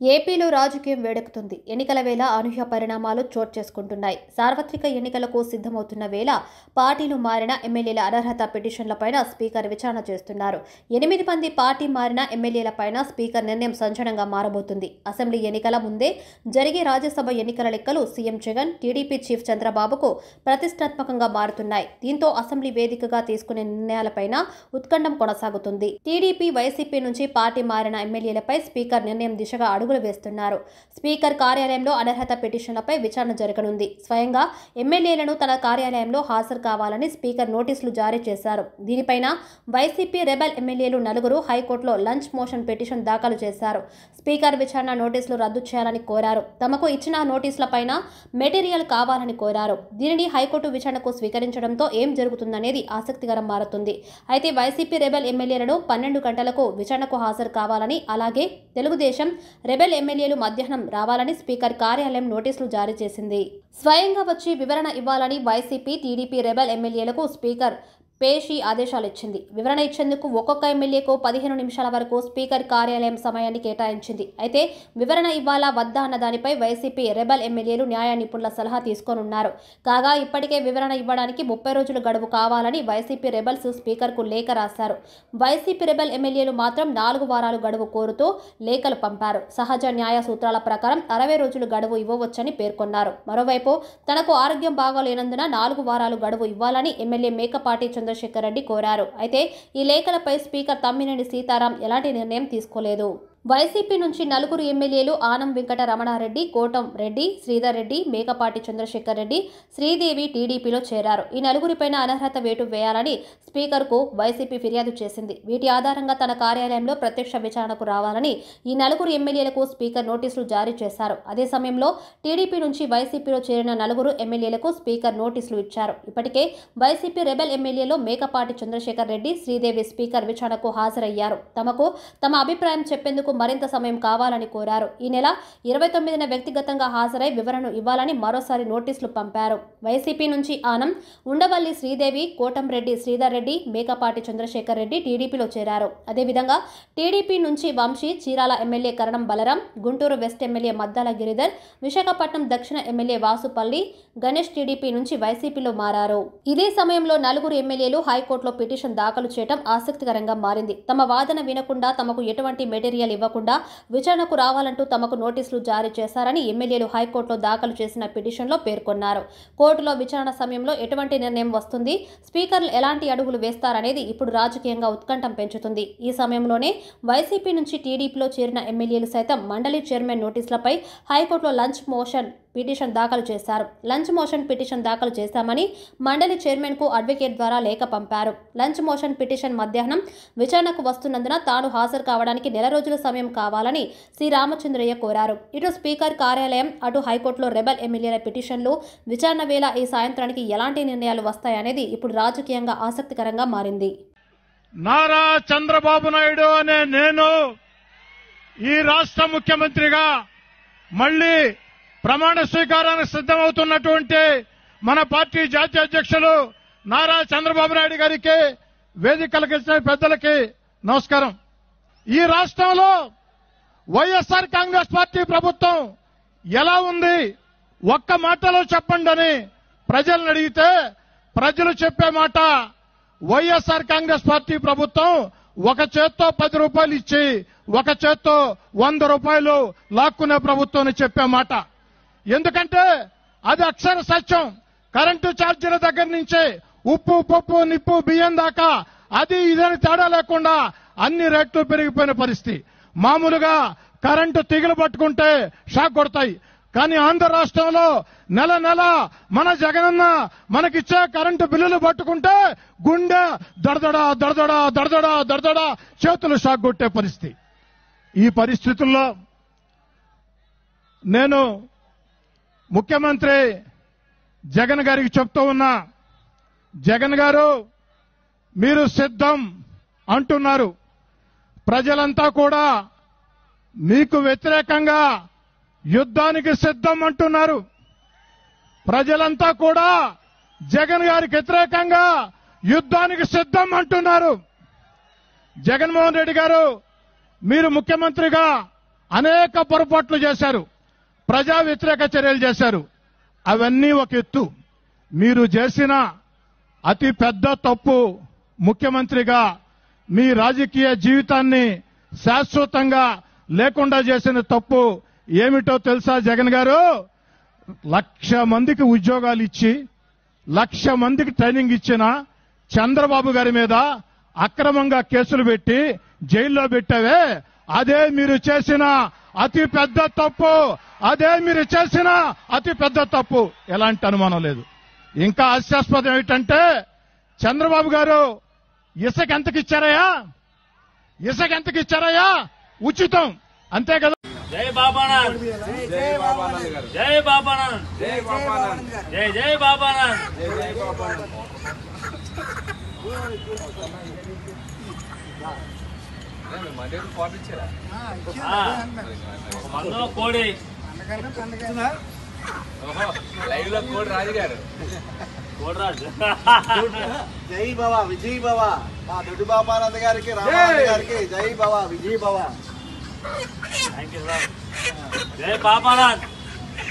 ఏపీలో రాజకీయం వేడెక్కుతుంది. ఎన్నికల వేళ అనూహ్య పరిణామాలు చోటు చేసుకుంటున్నాయి. సార్వత్రిక ఎన్నికలకు సిద్ధమవుతున్న వేళ పార్టీలు మారిన ఎమ్మెల్యేల అనర్హత పిటిషన్లపైన స్పీకర్ విచారణ చేస్తున్నారు. 8 మంది పార్టీ మారిన ఎమ్మెల్యేలపైన స్పీకర్ నిర్ణయం సంచలనంగా మారబోతుంది. అసెంబ్లీ ఎన్నికల ముందే జరిగే రాజ్యసభ ఎన్నికల లెక్కలు సీఎం జగన్, టీడీపీ చీఫ్ చంద్రబాబుకు ప్రతిష్టాత్మకంగా మారుతున్నాయి. దీంతో అసెంబ్లీ వేదికగా తీసుకునే నిర్ణయాలపైన ఉత్కంఠం కొనసాగుతుంది. టీడీపీ, వైసీపీ నుంచి పార్టీ మారిన ఎమ్మెల్యేలపై స్పీకర్ నిర్ణయం దిశగా అడుగులు వేస్తున్నారు. స్పీకర్ కార్యాలయంలో అనర్హత పిటిషన్లపై విచారణ జరగనుంది. స్వయంగా ఎమ్మెల్యేలను తన కార్యాలయంలో హాజరు కావాలని స్పీకర్ నోటీసులు జారీ చేశారు. దీనిపైన వైసీపీ రెబెల్ ఎమ్మెల్యేలు 4 హైకోర్టులో లంచ్ మోషన్ పిటిషన్ దాఖలు చేశారు. స్పీకర్ విచారణ నోటీసులు రద్దు చేయాలని కోరారు. తమకు ఇచ్చిన నోటీసులపైన మెటీరియల్ కావాలని కోరారు. దీనిని హైకోర్టు విచారణకు స్వీకరించడంతో ఏం జరుగుతుందనేది ఆసక్తికరం మారుతుంది. అయితే వైసీపీ రెబెల్ ఎమ్మెల్యేలను 12 గంటలకు విచారణకు హాజరు కావాలని, అలాగే తెలుగుదేశం రెబెల్ ఎమ్మెల్యేలు మధ్యాహ్నం రావాలని స్పీకర్ కార్యాలయం నోటీసులు జారీ చేసింది. స్వయంగా వచ్చి వివరణ ఇవ్వాలని వైసీపీ, టీడీపీ రెబెల్ ఎమ్మెల్యేలకు స్పీకర్ పేషి ఆదేశాలు ఇచ్చింది. వివరణ ఇచ్చేందుకు ఒక్కొక్క ఎమ్మెల్యేకు 15 నిమిషాల వరకు స్పీకర్ కార్యాలయం సమయాన్ని కేటాయించింది. అయితే వివరణ ఇవ్వాలా వద్దా అన్న దానిపై వైసీపీ రెబెల్ ఎమ్మెల్యేలు న్యాయ నిపుణుల సలహా తీసుకోనున్నారు. కాగా ఇప్పటికే వివరణ ఇవ్వడానికి 30 రోజుల గడువు కావాలని వైసీపీ రెబెల్స్ స్పీకర్కు లేఖ రాశారు. వైసీపీ రెబెల్ ఎమ్మెల్యేలు మాత్రం 4 వారాలు గడువు కోరుతూ లేఖలు పంపారు. సహజ న్యాయ సూత్రాల ప్రకారం 60 రోజులు గడువు ఇవ్వవచ్చని పేర్కొన్నారు. మరోవైపు తనకు ఆరోగ్యం బాగోలేనందున 4 వారాలు గడువు ఇవ్వాలని ఎమ్మెల్యే మేకపాటి చంద్రశేఖర్ రెడ్డి కోరారు. అయితే ఈ లేఖలపై స్పీకర్ తమ్మినేని సీతారాం ఎలాంటి నిర్ణయం తీసుకోలేదు. వైసీపీ నుంచి 4 ఎమ్మెల్యేలు ఆనం వెంకట రమణారెడ్డి, కోటం రెడ్డి, శ్రీధర్ రెడ్డి, మేకపాటి చంద్రశేఖర్ రెడ్డి, శ్రీదేవి టీడీపీలో చేరారు. ఈ 4 అనర్హత వేటు వేయాలని స్పీకర్కు వైసీపీ ఫిర్యాదు చేసింది. వీటి ఆధారంగా తన కార్యాలయంలో ప్రత్యక్ష విచారణకు రావాలని ఈ 4 ఎమ్మెల్యేలకు స్పీకర్ నోటీసులు జారీ చేశారు. అదే సమయంలో టీడీపీ నుంచి వైసీపీలో చేరిన 4 ఎమ్మెల్యేలకు స్పీకర్ నోటీసులు ఇచ్చారు. ఇప్పటికే వైసీపీ రెబెల్ ఎమ్మెల్యేలో మేకపాటి చంద్రశేఖర్ రెడ్డి, శ్రీదేవి స్పీకర్ విచారణకు హాజరయ్యారు. తమ అభిప్రాయం చెప్పేందుకు మరింత సమయం కావాలని కోరారు. ఈ నెల 29న వ్యక్తిగతంగా హాజరై వివరణను ఇవ్వాలని మరోసారి నోటీసులు పంపారు. వైసీపీ నుంచి ఆనం, ఉండవల్లి శ్రీదేవి, కోటంరెడ్డి శ్రీధర్ రెడ్డి, మేకపాటి చంద్రశేఖర్ రెడ్డి టీడీపీలో చేరారు. అదేవిధంగా టీడీపీ నుంచి Vamsi, Chirala MLA Karanam Balaram, Guntur west MLA Maddala Giridhar, Visakhapatnam దక్షిణ ఎమ్మెల్యే వాసుపల్లి గణేష్ టీడీపీ నుంచి వైసీపీలో మారారు. ఇదే సమయంలో 4 ఎమ్మెల్యేలు హైకోర్టులో పిటిషన్ దాఖలు చేయడం ఆసక్తికరంగా మారింది. తమ వాదన వినకుండా తమకు ఎటువంటి మెటీరియల్ ఇవ్వకుండా విచారణకు రావాలంటూ తమకు నోటీసులు జారీ చేశారని ఎమ్మెల్యేలు హైకోర్టులో దాఖలు చేసిన పిటిషన్లో పేర్కొన్నారు. కోర్టులో విచారణ సమయంలో ఎటువంటి నిర్ణయం వస్తుంది, స్పీకర్లు ఎలాంటి అడుగులు వేస్తారనేది ఇప్పుడు రాజకీయంగా ఉత్కంఠం పెంచుతుంది. ఈ సమయంలోనే వైసీపీ నుంచి టీడీపీలో చేరిన ఎమ్మెల్యేలు సైతం మండలి చైర్మన్ నోటీసులపై హైకోర్టులో లంచ్ మోషన్ పిటిషన్ దాఖలు చేశారు. లంచ్ మోషన్ పిటిషన్ దాఖలు చేశామని మండలి చైర్మన్కు అడ్వకేట్ ద్వారా లేఖ పంపారు. లంచ్ మోషన్ పిటిషన్ మధ్యాహ్నం విచారణకు వస్తున్నందున తాను హాజరు కావడానికి 1 రోజుల సమయం కావాలని సి రామచంద్రయ్య కోరారు. ఇటు స్పీకర్ కార్యాలయం, అటు హైకోర్టులో రెబెల్ ఎమ్మెల్యేల పిటిషన్లు విచారణ వేళ ఈ సాయంత్రానికి ఎలాంటి నిర్ణయాలు వస్తాయనేది ఇప్పుడు రాజకీయంగా ఆసక్తికరంగా మారింది. నారా చంద్రబాబు నాయుడు అనే నేను ఈ రాష్ట్ర ముఖ్యమంత్రిగా మళ్లీ ప్రమాణ స్వీకారానికి సిద్ధమవుతున్నటువంటి మన పార్టీ జాతీయ అధ్యక్షులు నారా చంద్రబాబు నాయుడు గారికి, వేదికలకు ఇచ్చిన పెద్దలకి నమస్కారం. ఈ రాష్ట్రంలో వైఎస్ఆర్ కాంగ్రెస్ పార్టీ ప్రభుత్వం ఎలా ఉంది ఒక్క మాటలో చెప్పండి అని ప్రజలను అడిగితే ప్రజలు చెప్పే మాట, వైఎస్ఆర్ కాంగ్రెస్ పార్టీ ప్రభుత్వం ఒక చేత్తో 10 రూపాయలు ఇచ్చి ఒక చేత్తో 100 రూపాయలు లాక్కునే ప్రభుత్వం అని చెప్పే మాట. ఎందుకంటే అది అక్షర సత్యం. కరెంటు ఛార్జీల దగ్గర నుంచి ఉప్పు, పప్పు, నిప్పు, బియ్యం దాకా అది ఇదని తేడా లేకుండా అన్ని రేట్లు పెరిగిపోయిన పరిస్థితి. మామూలుగా కరెంటు తిగిలి పట్టుకుంటే షాక్ కొడతాయి. కానీ ఆంధ్ర రాష్ట్రంలో నెల నెల మన జగనన్న మనకిచ్చే కరెంటు బిల్లులు పట్టుకుంటే గుండె దడదడా దడదడా దడదడా దడదడా చేతులు షాక్ కొట్టే పరిస్థితి. ఈ పరిస్థితుల్లో నేను ముఖ్యమంత్రి జగన్ గారికి చెప్తూ ఉన్నా, జగన్ గారు మీరు సిద్ధం అంటున్నారు. ప్రజలంతా కూడా మీకు వ్యతిరేకంగా యుద్ధానికి సిద్ధం అంటున్నారు. ప్రజలంతా కూడా జగన్ గారికి వ్యతిరేకంగా యుద్ధానికి సిద్ధం అంటున్నారు. జగన్మోహన్ రెడ్డి గారు మీరు ముఖ్యమంత్రిగా అనేక పొరపాట్లు చేశారు, ప్రజా వ్యతిరేక చర్యలు చేశారు. అవన్నీ ఒక ఎత్తు. మీరు చేసిన అతి పెద్ద తప్పు, ముఖ్యమంత్రిగా మీ రాజకీయ జీవితాన్ని శాశ్వతంగా లేకుండా చేసిన తప్పు ఏమిటో తెలుసా జగన్ గారు? 1,00,000 మందికి ఉద్యోగాలు ఇచ్చి 1,00,000 మందికి ట్రైనింగ్ ఇచ్చిన చంద్రబాబు గారి మీద అక్రమంగా కేసులు పెట్టి జైల్లో పెట్టావే, అదే మీరు చేసిన అతి పెద్ద తప్పు. అదే మీరు చేసిన అతి పెద్ద తప్పు, ఎలాంటి అనుమానం లేదు. ఇంకా హాస్యాస్పదం ఏమిటంటే చంద్రబాబు గారు ఇసుక ఎంతకి ఇచ్చారయ్యా? ఇసుక ఎంతకి ఇచ్చారయ్యా? ఉచితం, అంతే కదా. జై బాబానంద్, జై బాబానంద్ గారు, జై బాబానంద్, జై బాబానంద్, జై జై బాబానంద్. జై బాబానంద్. మధ్యలో పాటించారా? మందులో కోడి లైవ్ లో కోడి రాజు గారు. కోడిరాజు. జై బాబా విజయ్ బాబా, మా దొడ్డి బాబానంద గారికి, రామానంద గారికి జై Baba Vijay Baba. Thank you sir. జై బాబానంద్,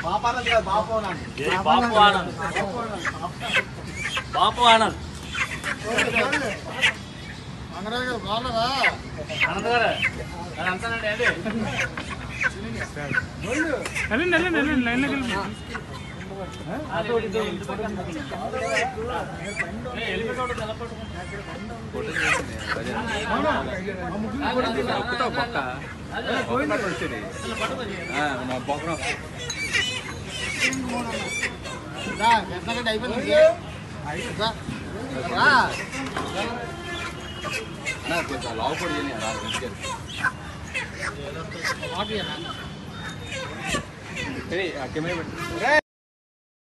బాబానంద గారు, బాబు ఆనంద్. జై బాపు ఆనంద్, బాపు ఆనంద్. ఆనంద్ గారు అంతానండి అండి. వచ్చేది లావు కూడా